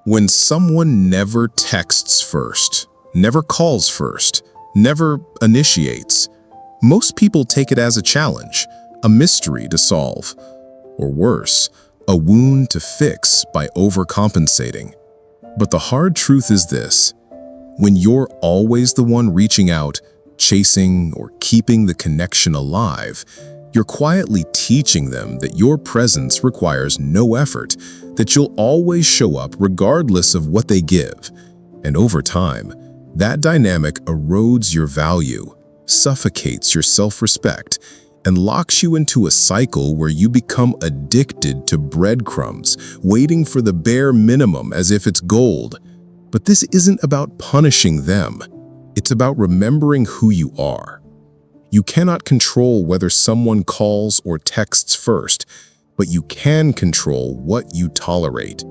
When someone never texts first, never calls first, never initiates, most people take it as a challenge, a mystery to solve, or worse, a wound to fix by overcompensating. But the hard truth is this: when you're always the one reaching out, chasing, or keeping the connection alive, you're quietly teaching them that your presence requires no effort, that you'll always show up regardless of what they give. And over time, that dynamic erodes your value, suffocates your self-respect, and locks you into a cycle where you become addicted to breadcrumbs, waiting for the bare minimum as if it's gold. But this isn't about punishing them. It's about remembering who you are. You cannot control whether someone calls or texts first, but you can control what you tolerate.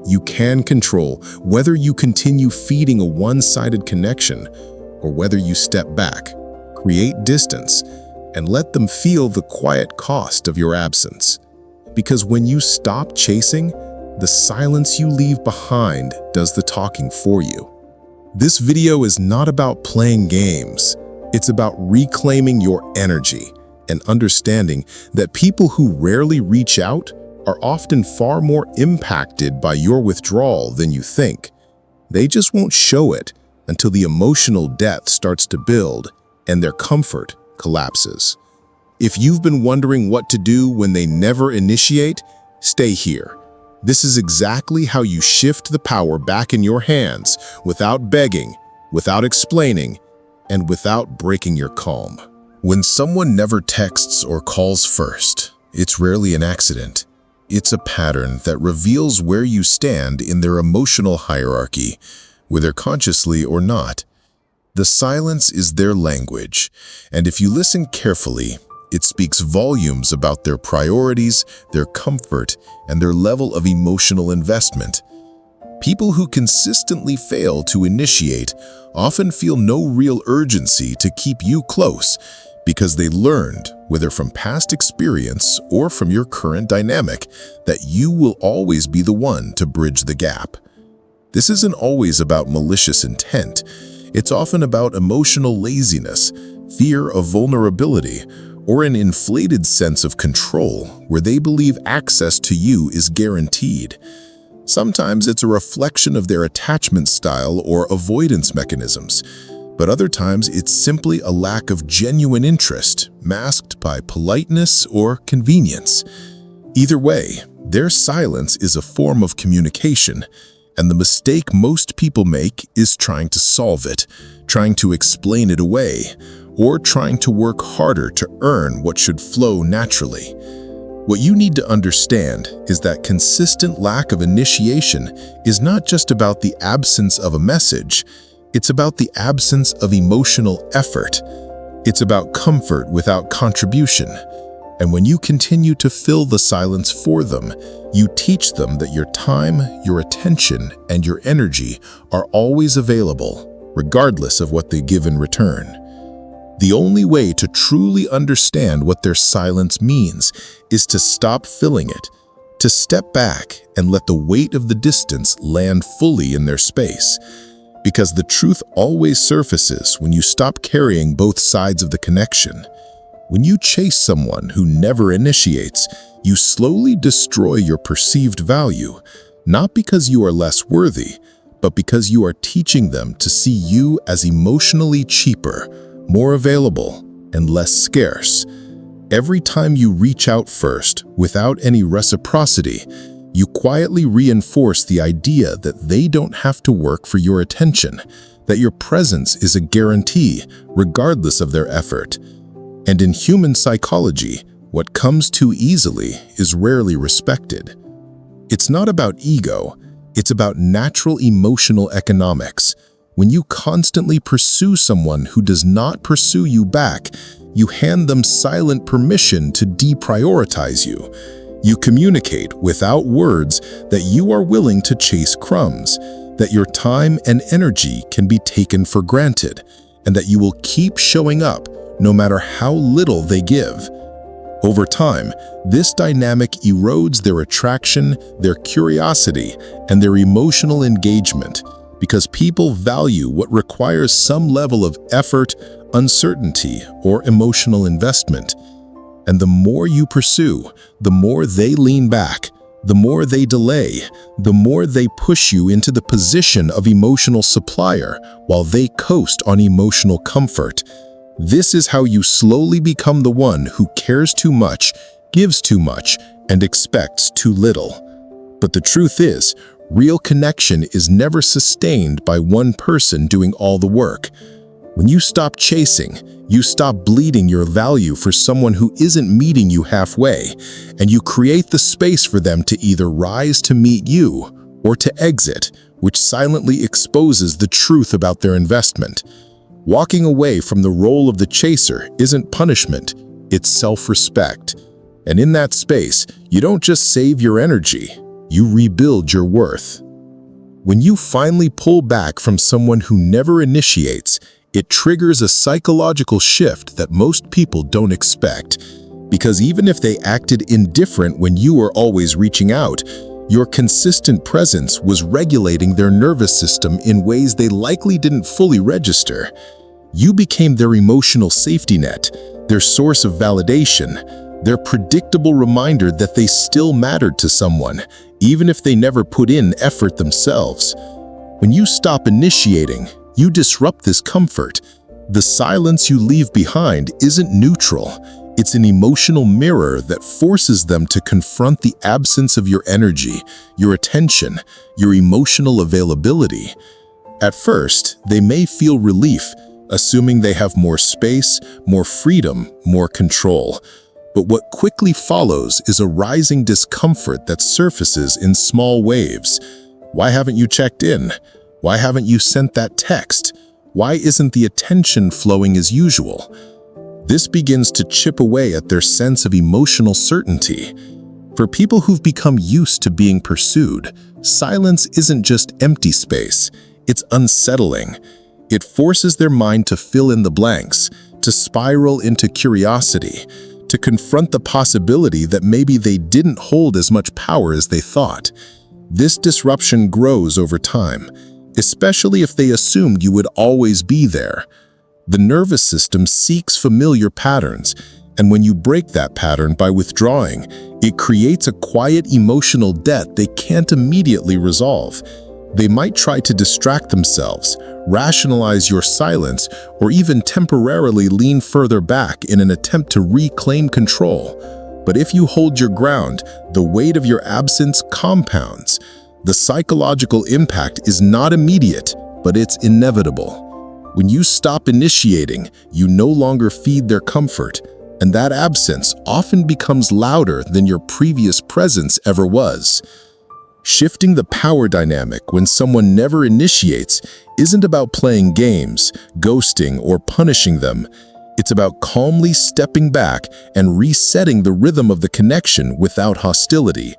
You can control whether you continue feeding a one-sided connection or whether you step back, create distance, and let them feel the quiet cost of your absence. Because when you stop chasing, the silence you leave behind does the talking for you. This video is not about playing games. It's about reclaiming your energy and understanding that people who rarely reach out are often far more impacted by your withdrawal than you think. They just won't show it until the emotional debt starts to build and their comfort collapses. If you've been wondering what to do when they never initiate, stay here. This is exactly how you shift the power back in your hands without begging, without explaining, and without breaking your calm. When someone never texts or calls first, it's rarely an accident. It's a pattern that reveals where you stand in their emotional hierarchy, whether consciously or not. The silence is their language, and if you listen carefully, it speaks volumes about their priorities, their comfort, and their level of emotional investment. People who consistently fail to initiate often feel no real urgency to keep you close because they learned, whether from past experience or from your current dynamic, that you will always be the one to bridge the gap. This isn't always about malicious intent. It's often about emotional laziness, fear of vulnerability, or an inflated sense of control where they believe access to you is guaranteed. Sometimes it's a reflection of their attachment style or avoidance mechanisms, but other times it's simply a lack of genuine interest, masked by politeness or convenience. Either way, their silence is a form of communication, and the mistake most people make is trying to solve it, trying to explain it away, or trying to work harder to earn what should flow naturally. What you need to understand is that consistent lack of initiation is not just about the absence of a message, it's about the absence of emotional effort. It's about comfort without contribution. And when you continue to fill the silence for them, you teach them that your time, your attention, and your energy are always available, regardless of what they give in return. The only way to truly understand what their silence means is to stop filling it, to step back and let the weight of the distance land fully in their space. Because the truth always surfaces when you stop carrying both sides of the connection. When you chase someone who never initiates, you slowly destroy your perceived value, not because you are less worthy, but because you are teaching them to see you as emotionally cheaper, more available, and less scarce. Every time you reach out first, without any reciprocity, you quietly reinforce the idea that they don't have to work for your attention, that your presence is a guarantee, regardless of their effort. And in human psychology, what comes too easily is rarely respected. It's not about ego, it's about natural emotional economics. When you constantly pursue someone who does not pursue you back, you hand them silent permission to deprioritize you. You communicate without words that you are willing to chase crumbs, that your time and energy can be taken for granted, and that you will keep showing up no matter how little they give. Over time, this dynamic erodes their attraction, their curiosity, and their emotional engagement because people value what requires some level of effort, uncertainty, or emotional investment. And the more you pursue, the more they lean back, the more they delay, the more they push you into the position of emotional supplier while they coast on emotional comfort. This is how you slowly become the one who cares too much, gives too much, and expects too little. But the truth is, real connection is never sustained by one person doing all the work. When you stop chasing, you stop bleeding your value for someone who isn't meeting you halfway, and you create the space for them to either rise to meet you or to exit, which silently exposes the truth about their investment. Walking away from the role of the chaser isn't punishment, it's self-respect. And in that space, you don't just save your energy, you rebuild your worth. When you finally pull back from someone who never initiates, it triggers a psychological shift that most people don't expect. Because even if they acted indifferent when you were always reaching out, your consistent presence was regulating their nervous system in ways they likely didn't fully register. You became their emotional safety net, their source of validation, their predictable reminder that they still mattered to someone, even if they never put in effort themselves. When you stop initiating, you disrupt this comfort. The silence you leave behind isn't neutral. It's an emotional mirror that forces them to confront the absence of your energy, your attention, your emotional availability. At first, they may feel relief, assuming they have more space, more freedom, more control. But what quickly follows is a rising discomfort that surfaces in small waves. Why haven't you checked in? Why haven't you sent that text? Why isn't the attention flowing as usual? This begins to chip away at their sense of emotional certainty. For people who've become used to being pursued, silence isn't just empty space, it's unsettling. It forces their mind to fill in the blanks, to spiral into curiosity, to confront the possibility that maybe they didn't hold as much power as they thought. This disruption grows over time, especially if they assumed you would always be there. The nervous system seeks familiar patterns, and when you break that pattern by withdrawing, it creates a quiet emotional debt they can't immediately resolve. They might try to distract themselves, rationalize your silence, or even temporarily lean further back in an attempt to reclaim control. But if you hold your ground, the weight of your absence compounds. The psychological impact is not immediate, but it's inevitable. When you stop initiating, you no longer feed their comfort, and that absence often becomes louder than your previous presence ever was. Shifting the power dynamic when someone never initiates isn't about playing games, ghosting, or punishing them. It's about calmly stepping back and resetting the rhythm of the connection without hostility.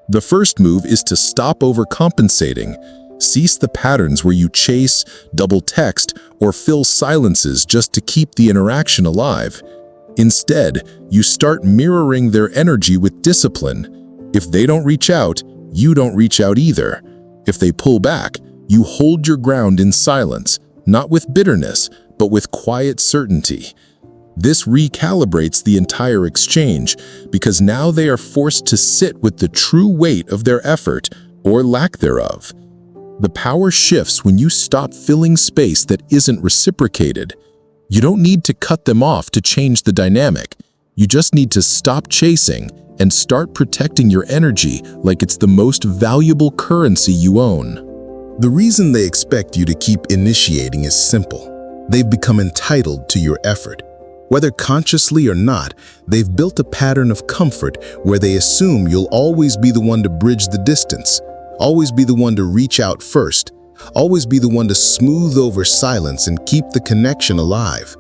The first move is to stop overcompensating. Cease the patterns where you chase, double text, or fill silences just to keep the interaction alive. Instead, you start mirroring their energy with discipline. If they don't reach out, you don't reach out either. If they pull back, you hold your ground in silence, not with bitterness, but with quiet certainty. This recalibrates the entire exchange because now they are forced to sit with the true weight of their effort, or lack thereof. The power shifts when you stop filling space that isn't reciprocated. You don't need to cut them off to change the dynamic. You just need to stop chasing and start protecting your energy like it's the most valuable currency you own. The reason they expect you to keep initiating is simple. They've become entitled to your effort. Whether consciously or not, they've built a pattern of comfort where they assume you'll always be the one to bridge the distance, always be the one to reach out first, always be the one to smooth over silence and keep the connection alive.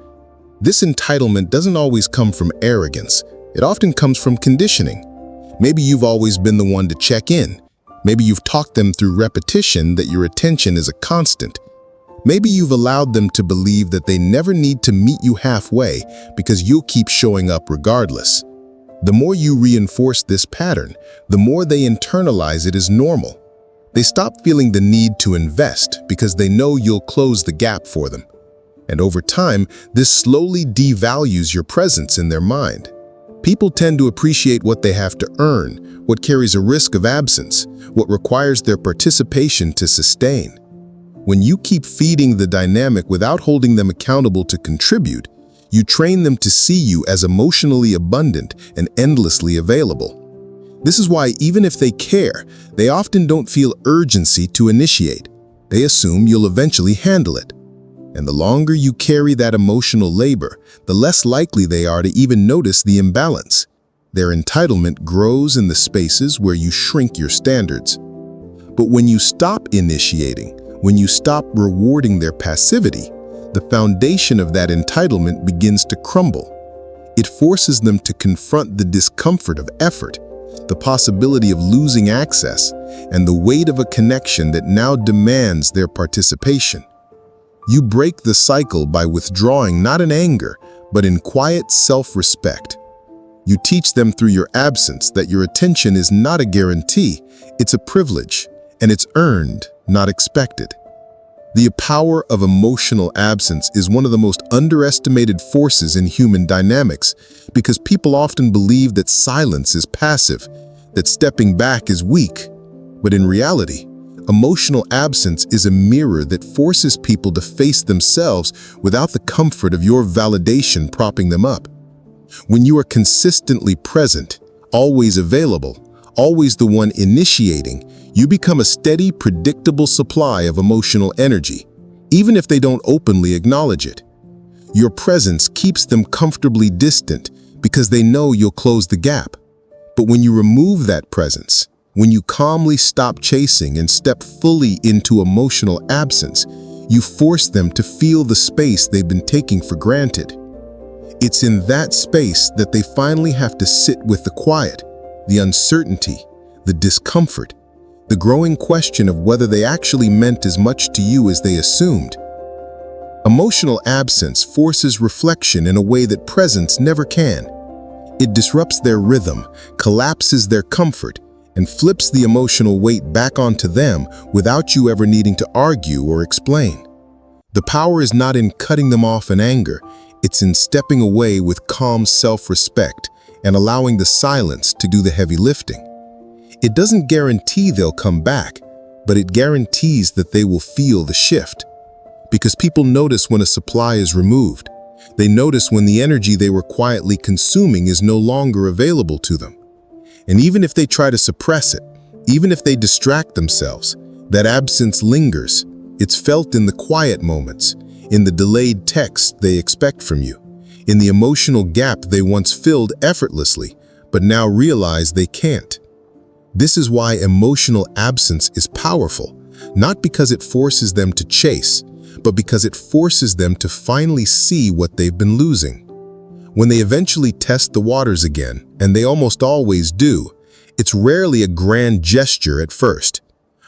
This entitlement doesn't always come from arrogance. It often comes from conditioning. Maybe you've always been the one to check in. Maybe you've taught them through repetition that your attention is a constant. Maybe you've allowed them to believe that they never need to meet you halfway because you'll keep showing up regardless. The more you reinforce this pattern, the more they internalize it as normal. They stop feeling the need to invest because they know you'll close the gap for them. And over time, this slowly devalues your presence in their mind. People tend to appreciate what they have to earn, what carries a risk of absence, what requires their participation to sustain. When you keep feeding the dynamic without holding them accountable to contribute, you train them to see you as emotionally abundant and endlessly available. This is why even if they care, they often don't feel urgency to initiate. They assume you'll eventually handle it. And the longer you carry that emotional labor, the less likely they are to even notice the imbalance. Their entitlement grows in the spaces where you shrink your standards. But when you stop initiating, when you stop rewarding their passivity, the foundation of that entitlement begins to crumble. It forces them to confront the discomfort of effort, the possibility of losing access, and the weight of a connection that now demands their participation. You break the cycle by withdrawing not in anger, but in quiet self-respect. You teach them through your absence that your attention is not a guarantee, it's a privilege, and it's earned, not expected. The power of emotional absence is one of the most underestimated forces in human dynamics because people often believe that silence is passive, that stepping back is weak. But in reality, emotional absence is a mirror that forces people to face themselves without the comfort of your validation propping them up. When you are consistently present, always available, always the one initiating, you become a steady, predictable supply of emotional energy, even if they don't openly acknowledge it. Your presence keeps them comfortably distant because they know you'll close the gap. But when you remove that presence, when you calmly stop chasing and step fully into emotional absence, you force them to feel the space they've been taking for granted. It's in that space that they finally have to sit with the quiet, the uncertainty, the discomfort, the growing question of whether they actually meant as much to you as they assumed. Emotional absence forces reflection in a way that presence never can. It disrupts their rhythm, collapses their comfort, and flips the emotional weight back onto them without you ever needing to argue or explain. The power is not in cutting them off in anger, it's in stepping away with calm self-respect and allowing the silence to do the heavy lifting. It doesn't guarantee they'll come back, but it guarantees that they will feel the shift. Because people notice when a supply is removed. They notice when the energy they were quietly consuming is no longer available to them. And even if they try to suppress it, even if they distract themselves, that absence lingers. It's felt in the quiet moments, in the delayed text they expect from you, in the emotional gap they once filled effortlessly, but now realize they can't. This is why emotional absence is powerful, not because it forces them to chase, but because it forces them to finally see what they've been losing. When they eventually test the waters again, and they almost always do, it's rarely a grand gesture at first.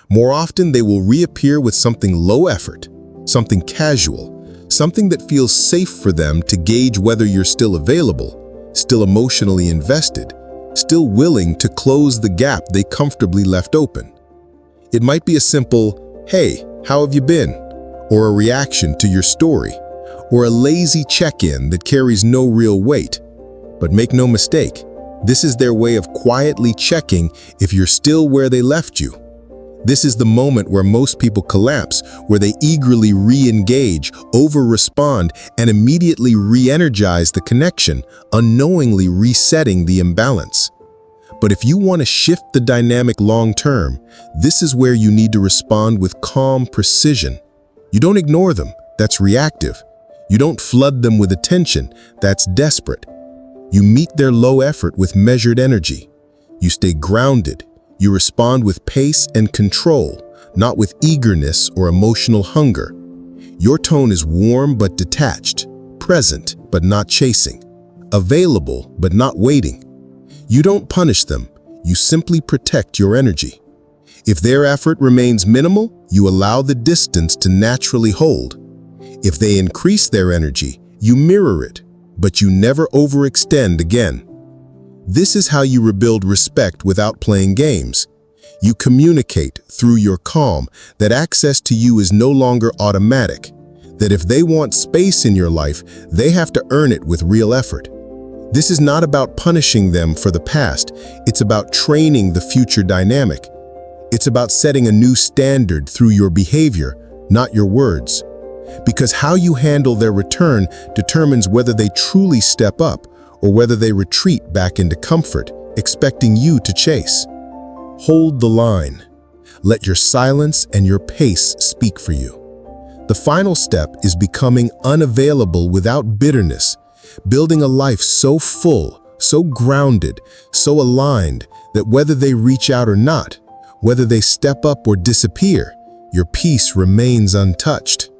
More often, they will reappear with something low effort, something casual, something that feels safe for them to gauge whether you're still available, still emotionally invested, still willing to close the gap they comfortably left open. It might be a simple, "Hey, how have you been?" or a reaction to your story, or a lazy check-in that carries no real weight. But make no mistake, this is their way of quietly checking if you're still where they left you. This is the moment where most people collapse, where they eagerly re-engage, over-respond, and immediately re-energize the connection, unknowingly resetting the imbalance. But if you want to shift the dynamic long-term, this is where you need to respond with calm precision. You don't ignore them, that's reactive. You don't flood them with attention, that's desperate. You meet their low effort with measured energy. You stay grounded. You respond with pace and control, not with eagerness or emotional hunger. Your tone is warm but detached, present but not chasing, available but not waiting. You don't punish them, you simply protect your energy. If their effort remains minimal, you allow the distance to naturally hold. If they increase their energy, you mirror it, but you never overextend again. This is how you rebuild respect without playing games. You communicate through your calm that access to you is no longer automatic, that if they want space in your life, they have to earn it with real effort. This is not about punishing them for the past, it's about training the future dynamic. It's about setting a new standard through your behavior, not your words. Because how you handle their return determines whether they truly step up or whether they retreat back into comfort, expecting you to chase. Hold the line. Let your silence and your pace speak for you. The final step is becoming unavailable without bitterness, building a life so full, so grounded, so aligned that whether they reach out or not, whether they step up or disappear, your peace remains untouched.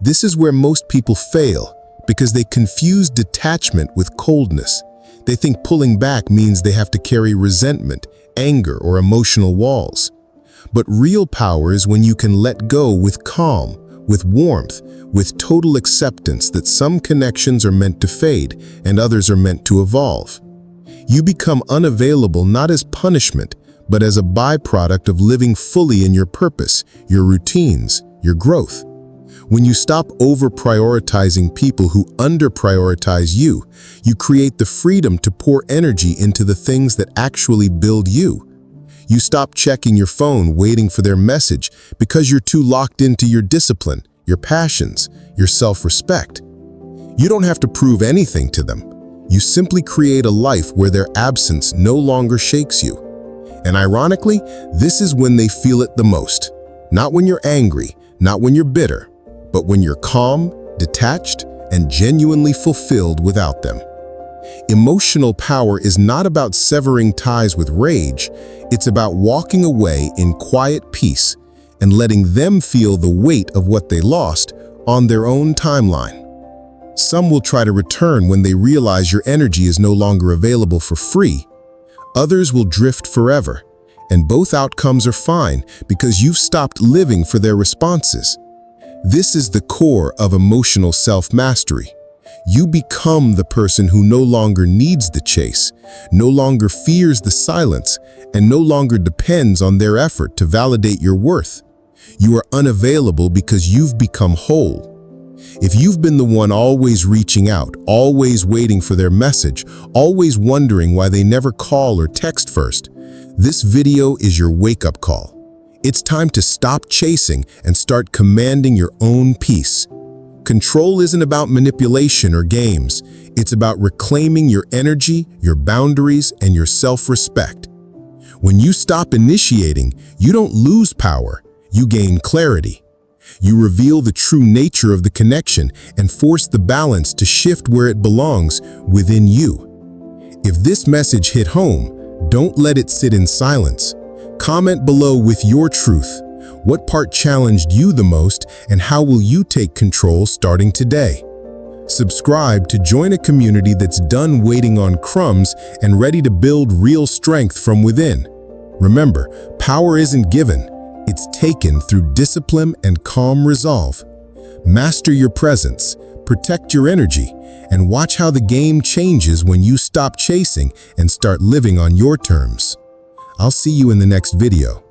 This is where most people fail because they confuse detachment with coldness. They think pulling back means they have to carry resentment, anger, or emotional walls. But real power is when you can let go with calm, with warmth, with total acceptance that some connections are meant to fade and others are meant to evolve. You become unavailable not as punishment, but as a byproduct of living fully in your purpose, your routines, your growth. When you stop over-prioritizing people who under-prioritize you, you create the freedom to pour energy into the things that actually build you. You stop checking your phone waiting for their message because you're too locked into your discipline, your passions, your self-respect. You don't have to prove anything to them. You simply create a life where their absence no longer shakes you. And ironically, this is when they feel it the most. Not when you're angry, not when you're bitter, but when you're calm, detached, and genuinely fulfilled without them. Emotional power is not about severing ties with rage, it's about walking away in quiet peace and letting them feel the weight of what they lost on their own timeline. Some will try to return when they realize your energy is no longer available for free. Others will drift forever, and both outcomes are fine because you've stopped living for their responses. This is the core of emotional self-mastery. You become the person who no longer needs the chase, no longer fears the silence, and no longer depends on their effort to validate your worth. You are unavailable because you've become whole. If you've been the one always reaching out, always waiting for their message, always wondering why they never call or text first, this video is your wake-up call. It's time to stop chasing and start commanding your own peace. Control isn't about manipulation or games. It's about reclaiming your energy, your boundaries, and your self-respect. When you stop initiating, you don't lose power, you gain clarity. You reveal the true nature of the connection and force the balance to shift where it belongs within you. If this message hit home, don't let it sit in silence. Comment below with your truth. What part challenged you the most, and how will you take control starting today? Subscribe to join a community that's done waiting on crumbs and ready to build real strength from within. Remember, power isn't given, it's taken through discipline and calm resolve. Master your presence, protect your energy, and watch how the game changes when you stop chasing and start living on your terms. I'll see you in the next video.